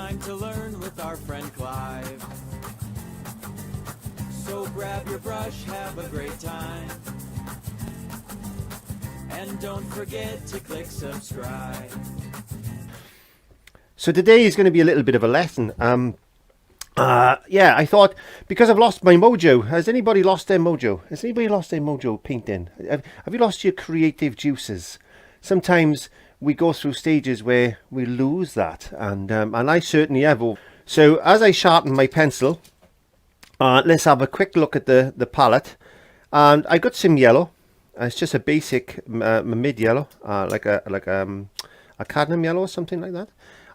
time to learn with our friend Clive. So grab your brush, have a great time. And don't forget to click subscribe. So today is going to be a little bit of a lesson. Yeah, I thought, because I've lost my mojo. Has anybody lost their mojo? Has anybody lost their mojo painting? Have you lost your creative juices? Sometimes we go through stages where we lose that, and I certainly have. So as I sharpen my pencil, let's have a quick look at the palette. And I got some yellow. It's just a basic mid yellow, like a cadmium yellow or something like that.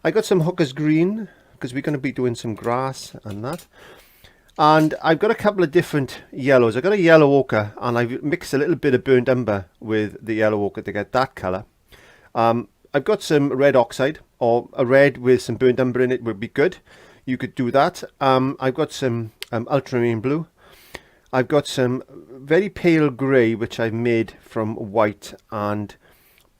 I got some Hooker's green, because we're going to be doing some grass and that. And I've got a couple of different yellows. I've got a yellow ochre, and I've mixed a little bit of burnt umber with the yellow ochre to get that colour. I've got some red oxide, or a red with some burnt umber in it would be good. You could do that. I've got some ultramarine blue. I've got some very pale grey, which I've made from white and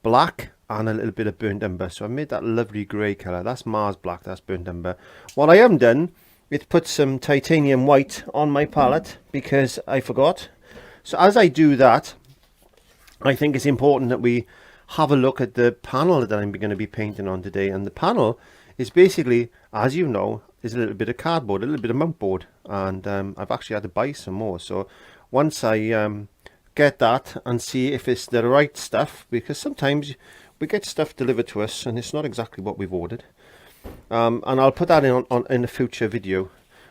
black, and a little bit of burnt umber. So I made that lovely grey colour. That's Mars black, that's burnt umber. What I haven't done is put some titanium white on my palette, because I forgot. So as I do that, I think it's important that we have a look at the panel that I'm going to be painting on today. And the panel is basically, as you know, is a little bit of cardboard, a little bit of mount board. And I've actually had to buy some more. So once I get that and see if it's the right stuff, because sometimes we get stuff delivered to us and it's not exactly what we've ordered, and I'll put that in a future video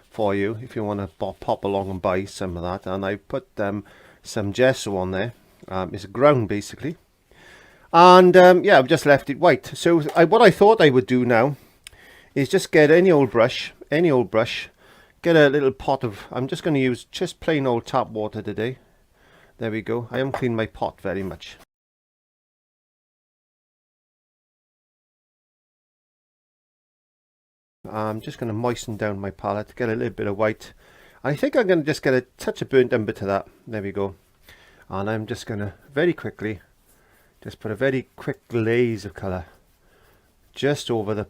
for you if you want to pop along and buy some of that. And I put some gesso on there. It's a ground basically, and yeah, I've just left it white. So what I thought I would do now is just get any old brush, get a little pot of, I'm just going to use just plain old tap water today. There we go. I haven't cleaned my pot very much. I'm just going to moisten down my palette, get a little bit of white. I think I'm going to just get a touch of burnt umber to that. There we go. And I'm just going to very quickly just put a very quick glaze of colour just over the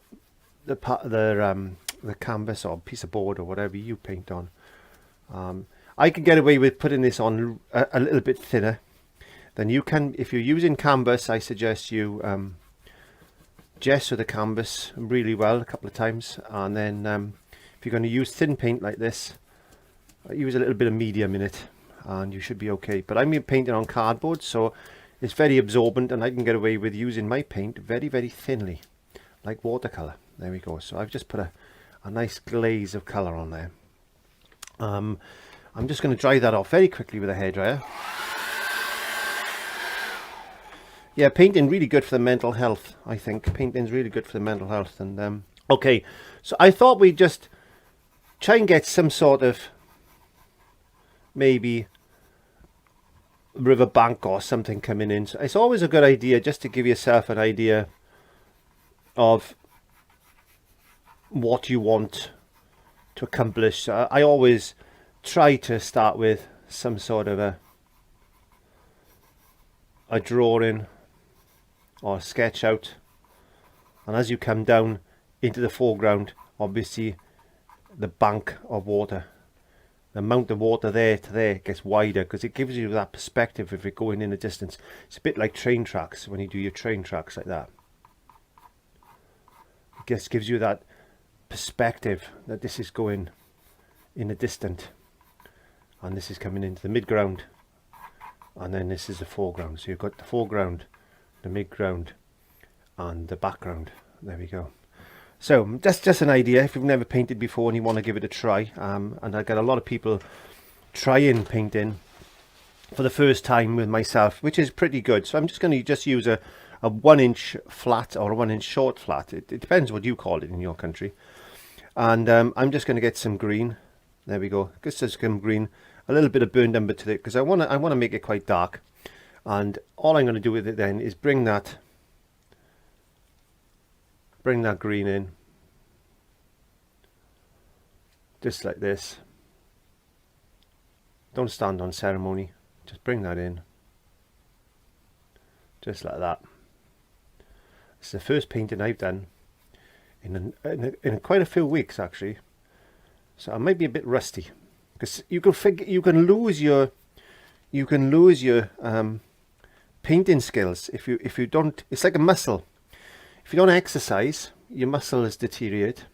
canvas or piece of board or whatever you paint on. I can get away with putting this on a little bit thinner than you can. If you're using canvas, I suggest you gesso the canvas really well a couple of times, and then if you're going to use thin paint like this, use a little bit of medium in it and you should be okay. But I'm painting on cardboard, so it's very absorbent, and I can get away with using my paint very, very thinly, like watercolor. There we go. So I've just put a nice glaze of color on there. I'm just going to dry that off very quickly with a hairdryer. Yeah, painting really good for the mental health. I think painting's really good for the mental health. And okay, so I thought we'd just try and get some sort of maybe riverbank or something coming in. So it's always a good idea just to give yourself an idea of what you want to accomplish. I always try to start with some sort of a drawing or sketch out, and as you come down into the foreground, obviously the bank of water, the amount of water there to there gets wider, because it gives you that perspective if you're going in a distance. It's a bit like train tracks, when you do your train tracks like that. It just gives you that perspective that this is going in the distant, and this is coming into the midground, and then this is the foreground. So you've got the foreground, the midground, and the background. There we go. So that's just an idea if you've never painted before and you want to give it a try. And I got a lot of people trying painting for the first time with myself, which is pretty good. So I'm just going to use a 1 inch flat or a 1 inch short flat. It depends what you call it in your country. And I'm just going to get some green. There we go. Just some green, a little bit of burnt umber to it, because I want to make it quite dark. And all I'm going to do with it then is bring that green in, just like this. Don't stand on ceremony, just bring that in, just like that. It's the first painting I've done in quite a few weeks actually. So I might be a bit rusty, because you can lose your painting skills if you don't. It's like a muscle. If you don't exercise, your muscle is deteriorate,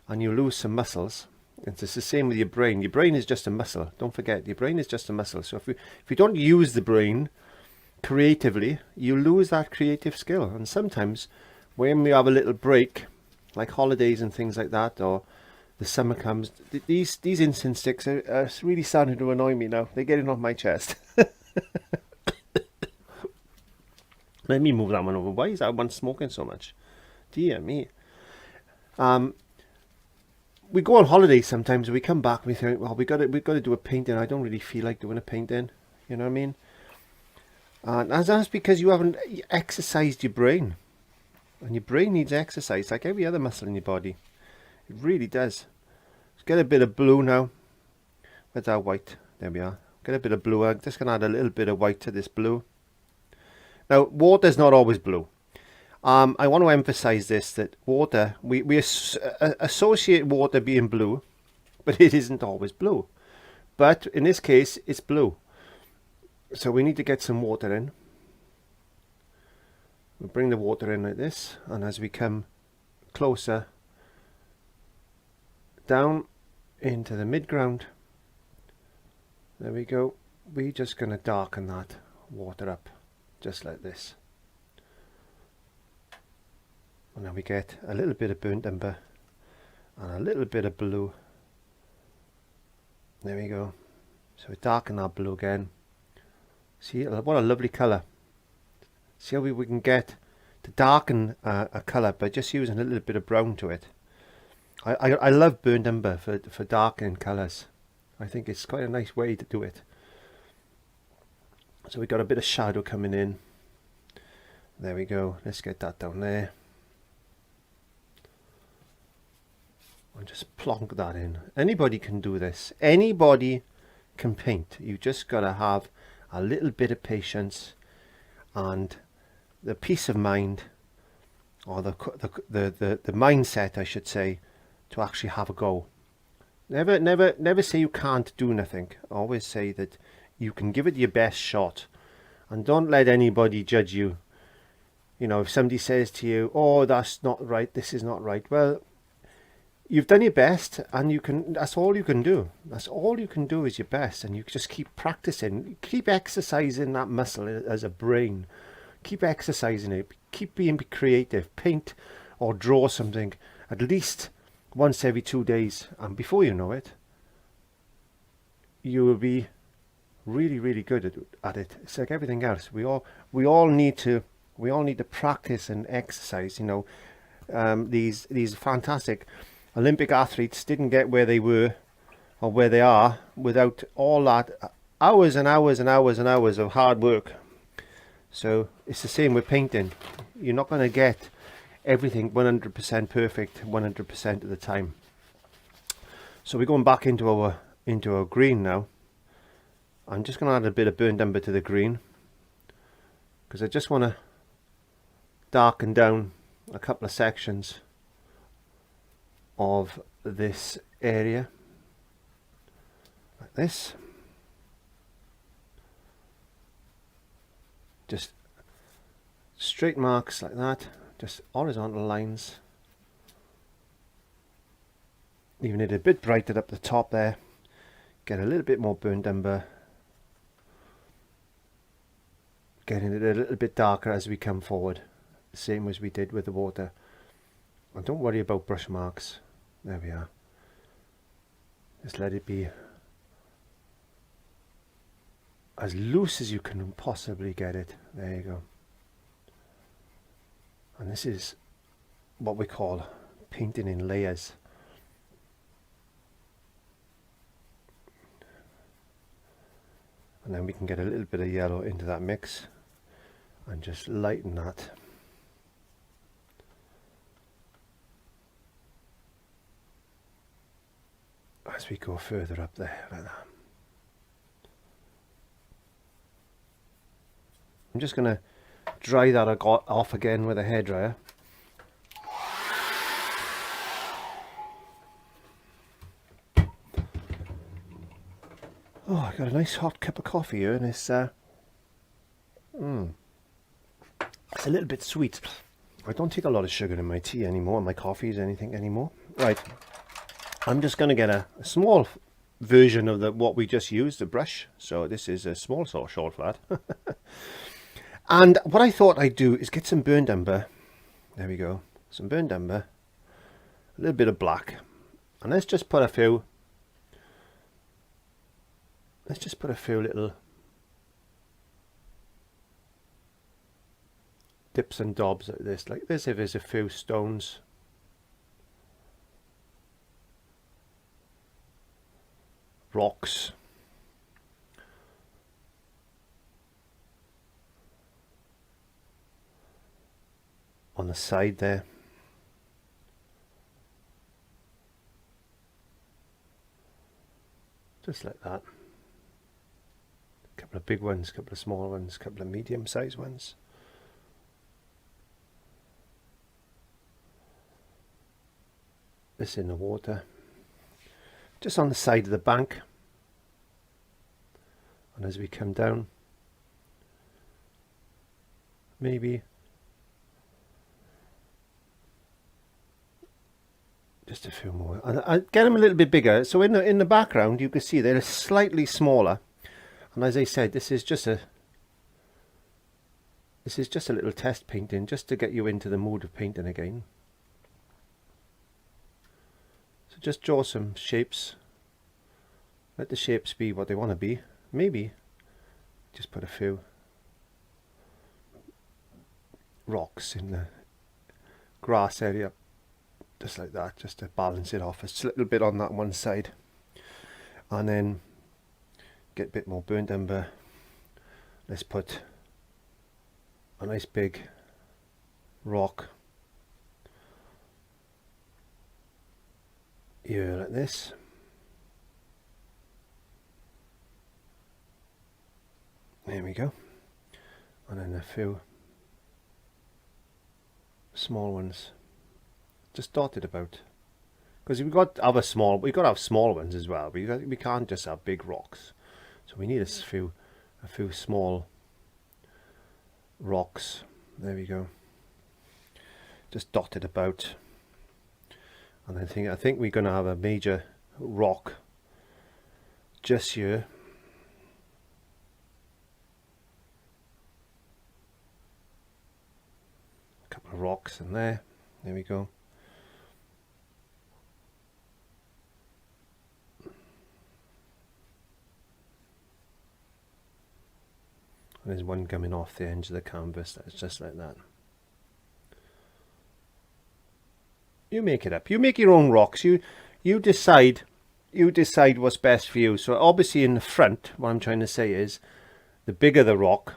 and you lose some muscles. It's the same with your brain. Your brain is just a muscle. Don't forget, your brain is just a muscle. So if you don't use the brain creatively, you lose that creative skill. And sometimes when we have a little break, like holidays and things like that, or the summer comes, these incense sticks are really starting to annoy me now. They're getting off my chest. Let me move that one over. Why is that one smoking so much? Dear me. We go on holiday sometimes. We come back and we think, well, we got to do a painting. I don't really feel like doing a painting. You know what I mean? And that's because you haven't exercised your brain, and your brain needs exercise like every other muscle in your body. It really does. Let's get a bit of blue now. Where's our white? There we are. Get a bit of blue. I'm just going to add a little bit of white to this blue. Now, water's not always blue. I want to emphasize this, that water, we associate water being blue, but it isn't always blue. But in this case, it's blue. So we need to get some water in. We'll bring the water in like this, and as we come closer down into the midground, there we go. We're just going to darken that water up, just like this. And now we get a little bit of burnt umber and a little bit of blue. There we go. So we darken our blue again. See what a lovely colour. See how we can get to darken a colour by just using a little bit of brown to it. I love burnt umber for darkening colours. I think it's quite a nice way to do it. So we got a bit of shadow coming in. There we go. Let's get that down there. And just plonk that in. Anybody can do this. Anybody can paint. You just got to have a little bit of patience and the peace of mind, or the mindset, I should say, to actually have a go. Never say you can't do nothing. Always say that you can give it your best shot, and don't let anybody judge you. You know, if somebody says to you, "Oh, that's not right. This is not right." Well, you've done your best, and you can. That's all you can do. That's all you can do is your best, and you just keep practicing. Keep exercising that muscle as a brain. Keep exercising it. Keep being creative. Paint or draw something at least once every 2 days, and before you know it, you will be really good at it. It's like everything else. We all need to practice and exercise. You know, these fantastic Olympic athletes didn't get where they were or where they are without all that hours and hours and hours and hours of hard work. So it's the same with painting. You're not going to get everything 100% perfect 100% of the time. So we're going back into our green now. I'm just going to add a bit of burnt umber to the green, because I just want to darken down a couple of sections of this area like this. Just straight marks like that, just horizontal lines, leaving it a bit brighter up the top there. Get a little bit more burnt umber, getting it a little bit darker as we come forward, the same as we did with the water. And don't worry about brush marks. There we are. Just let it be as loose as you can possibly get it. There you go. And this is what we call painting in layers. And then we can get a little bit of yellow into that mix and just lighten that. As we go further up there, like that. I'm just going to dry that off again with a hairdryer. Oh, I got a nice hot cup of coffee here, and it's a little bit sweet. I don't take a lot of sugar in my tea anymore, my coffees, anything anymore. Right, I'm just going to get a small version of what we just used, the brush. So this is a small sort of short flat. And what I thought I'd do is get some burnt umber. There we go, some burnt umber, a little bit of black, and let's just put a few little dips and dobs like this, if there's a few stones. Rocks. On the side there. Just like that. A couple of big ones, a couple of small ones, a couple of medium sized ones. This in the water. Just on the side of the bank. And as we come down, maybe just a few more. And I get them a little bit bigger. So in the background, you can see they're slightly smaller. And as I said, this is just a little test painting, just to get you into the mood of painting again. So just draw some shapes. Let the shapes be what they want to be. Maybe just put a few rocks in the grass area, just like that, just to balance it off a little bit on that one side. And then get a bit more burnt umber. Let's put a nice big rock here like this. There we go. And then a few small ones just dotted about, because we've got to have small ones as well. We can't just have big rocks, so we need a few small rocks. There we go, just dotted about. And I think we're going to have a major rock just here. A couple of rocks in there. There we go. And there's one coming off the edge of the canvas. That's just like that. You make it up. You make your own rocks. You decide what's best for you. So obviously in the front, what I'm trying to say is, the bigger the rock,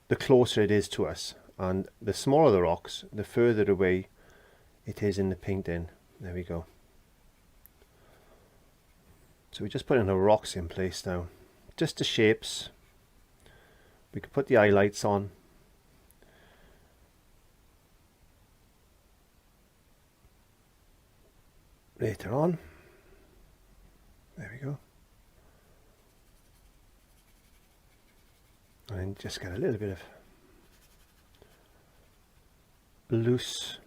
the closer it is to us, and the smaller the rocks, the further away it is in the painting. There we go. So we're just putting the rocks in place now, just the shapes. We could put the highlights on. Later on. There we go. And then just get a little bit of loose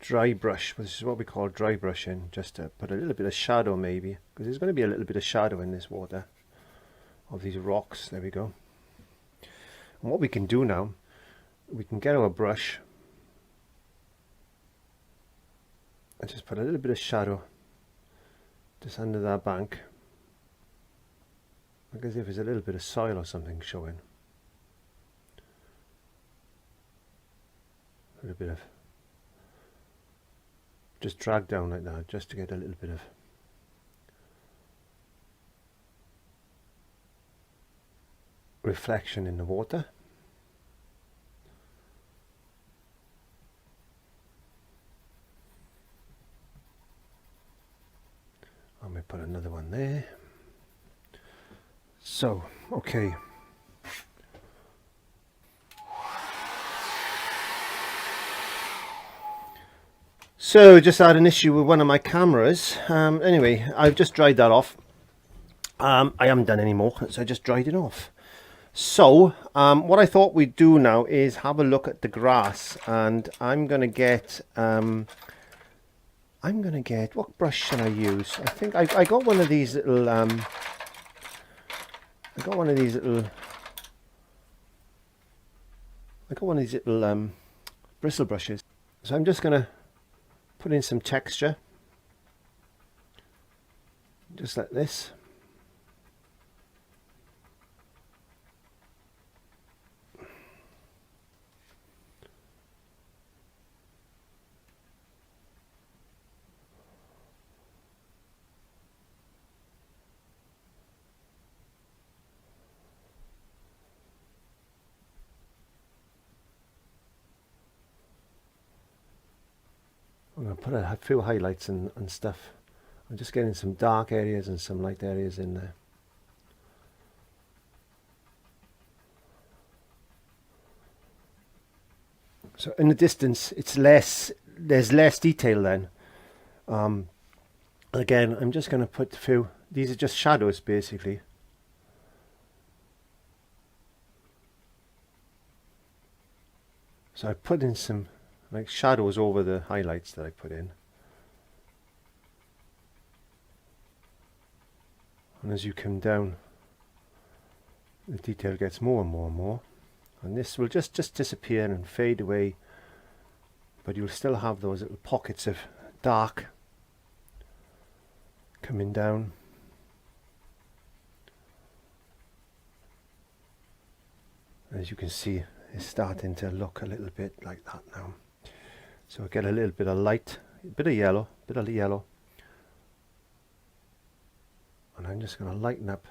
dry brush, which is what we call dry brushing, just to put a little bit of shadow maybe, because there's going to be a little bit of shadow in this water of these rocks. There we go. And what we can do now, we can get our brush and just put a little bit of shadow just under that bank, like as if there's a little bit of soil or something showing. A little bit of, just drag down like that, just to get a little bit of reflection in the water. And we put another one there. So, okay. So just had an issue with one of my cameras. Anyway, I've just dried that off. I haven't done any more, so I just dried it off. So what I thought we'd do now is have a look at the grass, and I'm gonna get what brush should I use? I think I got one of these little bristle brushes. So I'm just gonna put in some texture, just like this. I'm going to put a few highlights and stuff. I'm just getting some dark areas and some light areas in there. So in the distance, there's less detail then. Again, I'm just going to put a few, these are just shadows basically. So I put in some like shadows over the highlights that I put in. And as you come down, the detail gets more and more and more. And this will just disappear and fade away, but you'll still have those little pockets of dark coming down. As you can see, it's starting to look a little bit like that now. So I get a little bit of light, a bit of yellow, and I'm just going to lighten up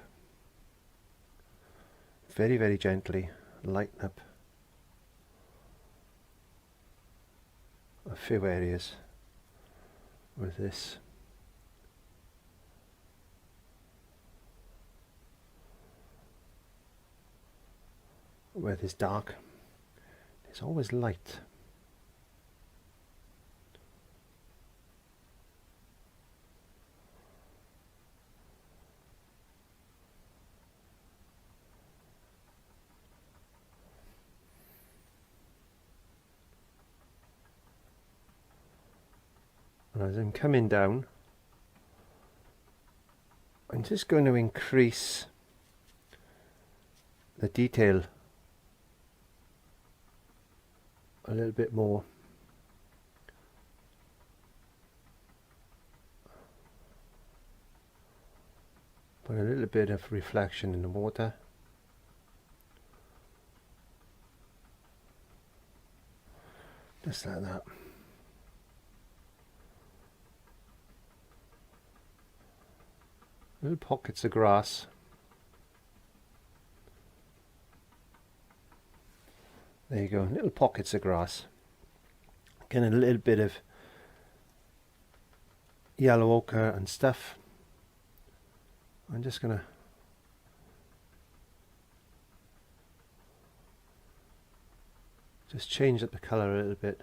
very, very gently, lighten up a few areas with this. Where there's dark, there's always light. And as I'm coming down, I'm just going to increase the detail a little bit more. Put a little bit of reflection in the water. Just like that. Little pockets of grass. There you go, little pockets of grass. Getting a little bit of yellow ochre and stuff. I'm just going to just change up the colour a little bit.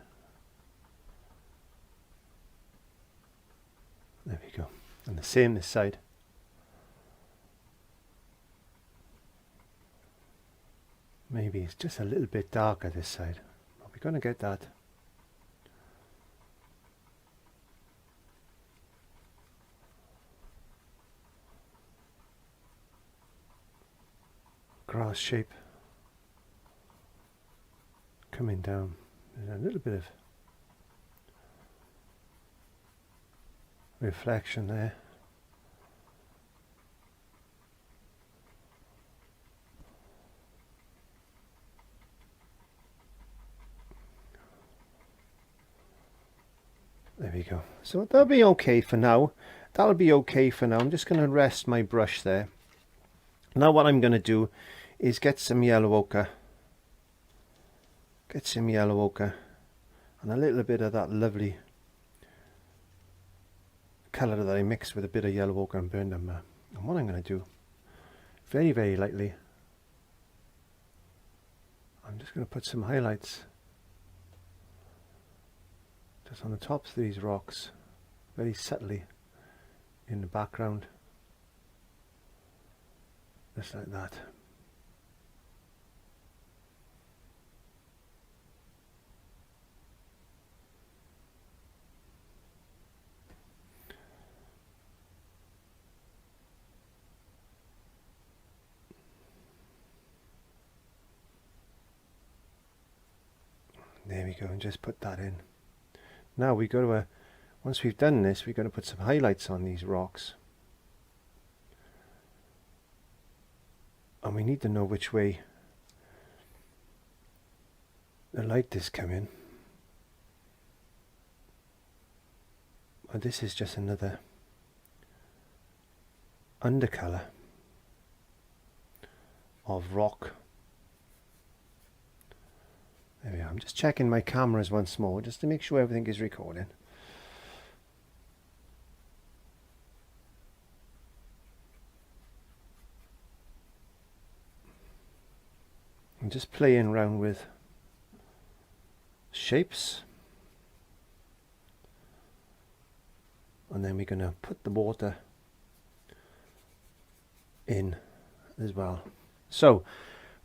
There we go. And the same this side. Maybe it's just a little bit darker this side, but we're going to get that. Grass shape coming down. There's a little bit of reflection there. There we go. So that'll be okay for now. That'll be okay for now. I'm just going to rest my brush there. Now what I'm going to do is get some yellow ochre. Get some yellow ochre and a little bit of that lovely colour that I mixed with a bit of yellow ochre and burnt umber. And what I'm going to do, very, very lightly, I'm just going to put some highlights just on the tops of these rocks, very subtly in the background, just like that. There we go, and just put that in. Now we go to once we've done this, we're going to put some highlights on these rocks. And we need to know which way the light is coming. And this is just another undercolor of rock. There we are. I'm just checking my cameras once more just to make sure everything is recording. I'm just playing around with shapes, and then we're going to put the water in as well. So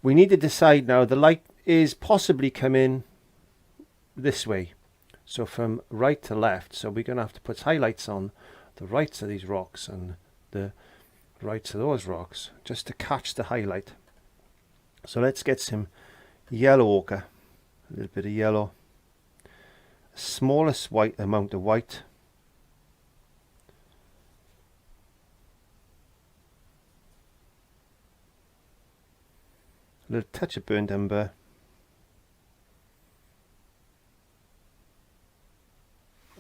we need to decide now, the light is possibly coming this way, so from right to left, so we're going to have to put highlights on the rights of these rocks and the rights of those rocks just to catch the highlight. So let's get some yellow ochre, a little bit of yellow, smallest white amount of white, a little touch of burnt umber,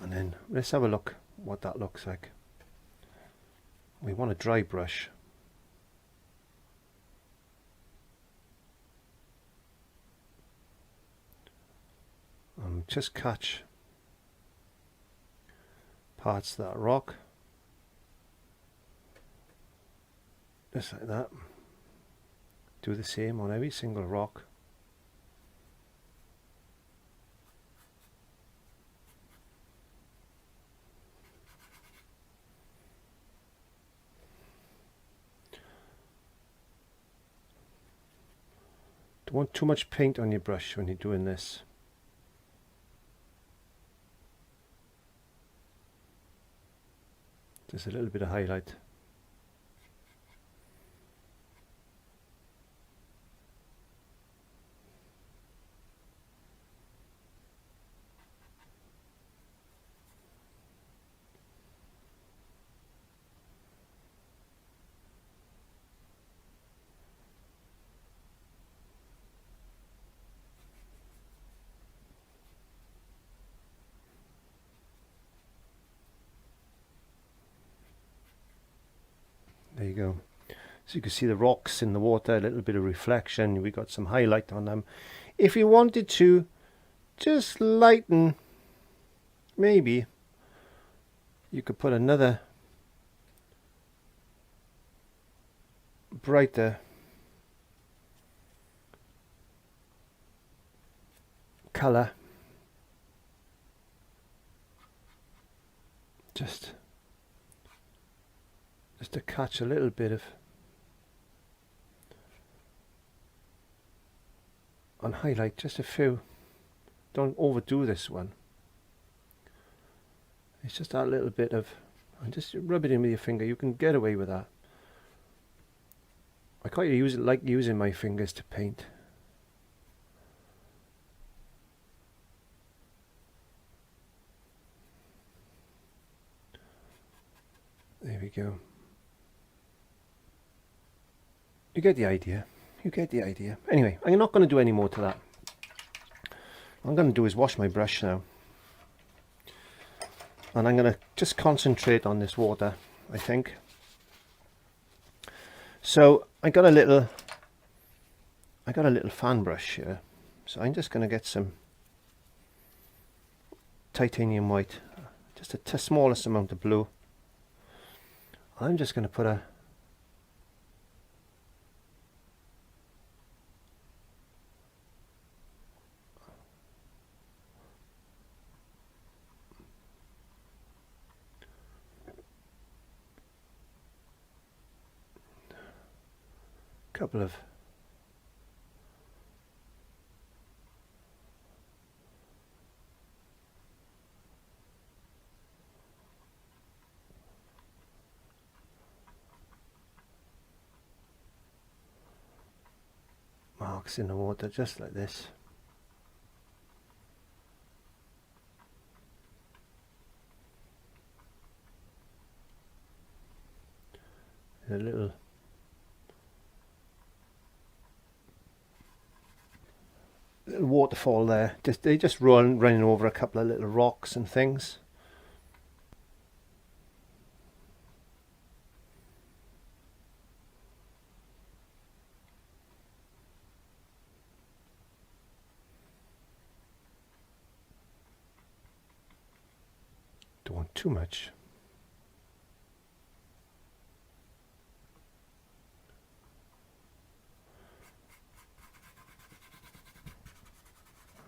and then let's have a look what that looks like. We want a dry brush. Just catch parts of that rock, just like that. Do the same on every single rock. Don't want too much paint on your brush when you're doing this. Just a little bit of highlight. There you go. So you can see the rocks in the water, a little bit of reflection. We got some highlight on them. If you wanted to just lighten, maybe you could put another brighter color, just to catch a little bit of on highlight, just a few. Don't overdo this one. It's just that little bit of, and just rub it in with your finger. You can get away with that. I quite like using my fingers to paint. There we go. You get the idea. You get the idea. Anyway, I'm not going to do any more to that. What I'm going to do is wash my brush now. And I'm going to just concentrate on this water, I think. So I got a little fan brush here. So I'm just going to get some titanium white, just a smallest amount of blue. I'm just going to put a couple of marks in the water, just like this. A little waterfall there. They just running over a couple of little rocks and things. Don't want too much.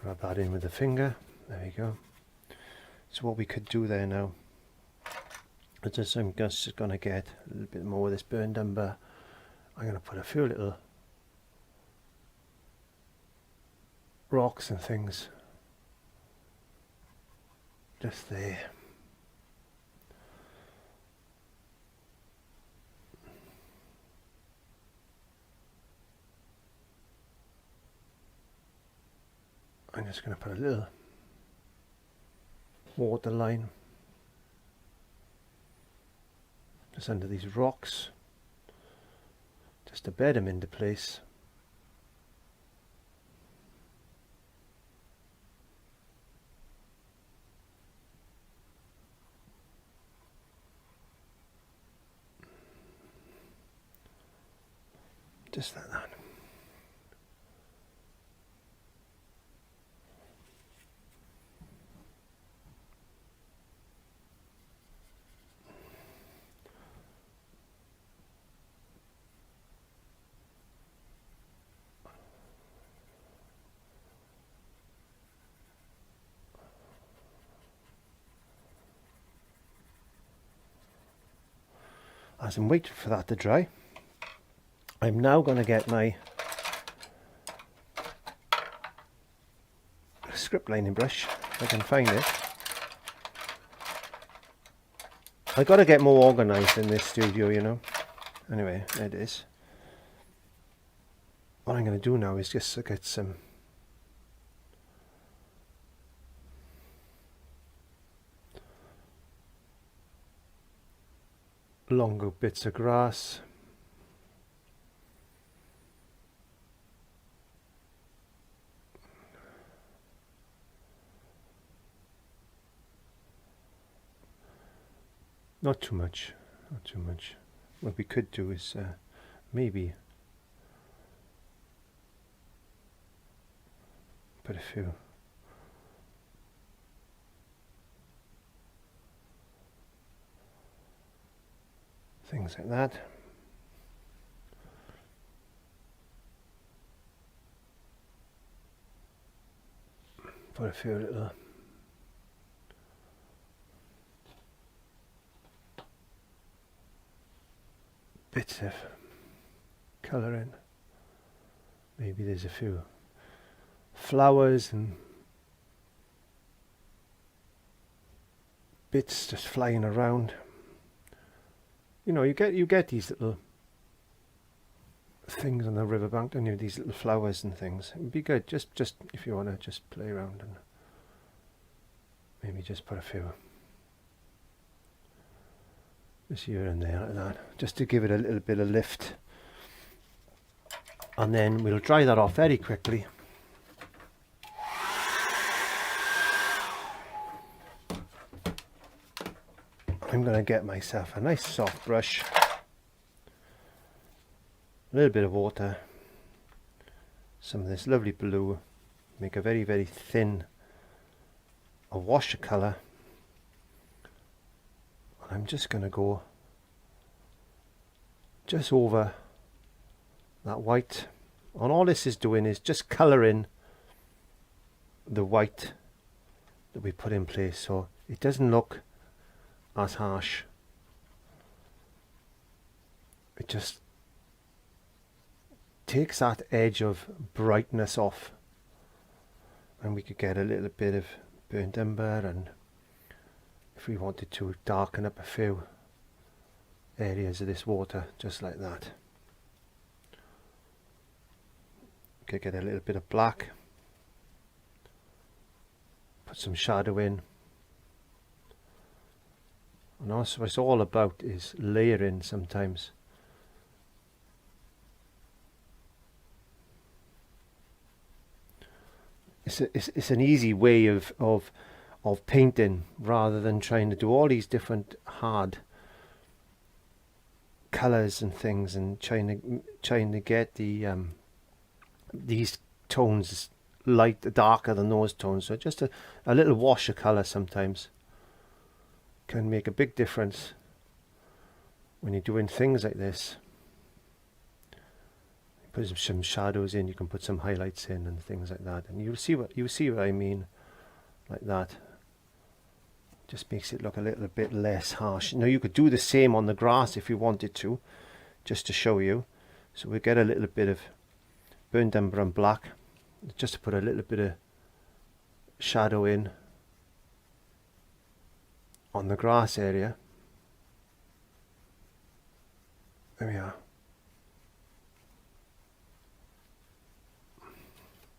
Rub that in with the finger. There we go. So what we could do there now, I'm just going to get a little bit more of this burnt umber. I'm going to put a few little rocks and things just there. I'm just going to put a little water line just under these rocks, just to bed them into place. Just like that. As I'm waiting for that to dry, I'm now going to get my script lining brush, if I can find it. I got to get more organised in this studio, you know. Anyway, there it is. What I'm going to do now is just get some longer bits of grass. Not too much, not too much. What we could do is maybe put a few things like that. Put a few little bits of colour in. Maybe there's a few flowers and bits just flying around. You know, you get these little things on the riverbank, don't you? These little flowers and things. It would be good just if you want to just play around and maybe just put a few just here and there like that, just to give it a little bit of lift. And then we'll dry that off very quickly. I'm going to get myself a nice soft brush, a little bit of water, some of this lovely blue, make a very, very thin wash of colour. And I'm just going to go just over that white. And all this is doing is just colouring the white that we put in place, so it doesn't look as harsh. It just takes that edge of brightness off, and we could get a little bit of burnt umber, and if we wanted to darken up a few areas of this water just like that, we could get a little bit of black, put some shadow in. And also what it's all about is layering sometimes. It's an easy way of painting, rather than trying to do all these different hard colors and things, and trying to get the these tones darker than those tones. So just a little wash of color sometimes can make a big difference when you're doing things like this. Put some shadows in, you can put some highlights in and things like that, and you'll see what I mean, like that. Just makes it look a little bit less harsh. Now you could do the same on the grass if you wanted to, just to show you. So we get a little bit of burnt umber and black, just to put a little bit of shadow in on the grass area. There we are.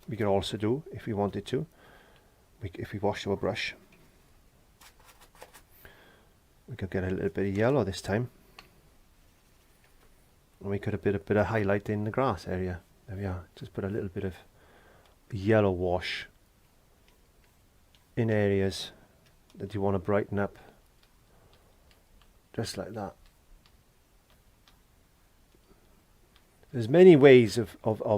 We could also do, if we wanted to, if we wash our brush, we could get a little bit of yellow this time, and we could have a bit of highlight in the grass area. There we are. Just put a little bit of yellow wash in areas that you want to brighten up, just like that. There's many ways of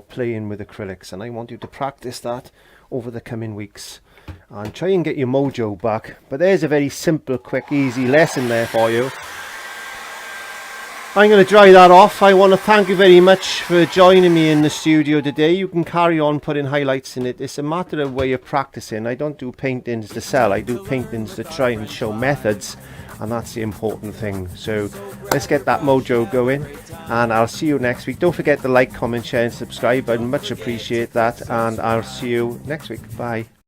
playing with acrylics, and I want you to practice that over the coming weeks and try and get your mojo back. But there's a very simple, quick, easy lesson there for you. I'm going to dry that off. I want to thank you very much for joining me in the studio today. You can carry on putting highlights in it. It's a matter of where you're practicing. I don't do paintings to sell. I do paintings to try and show methods, and that's the important thing. So let's get that mojo going, and I'll see you next week. Don't forget to like, comment, share and subscribe. I'd much appreciate that, and I'll see you next week. Bye.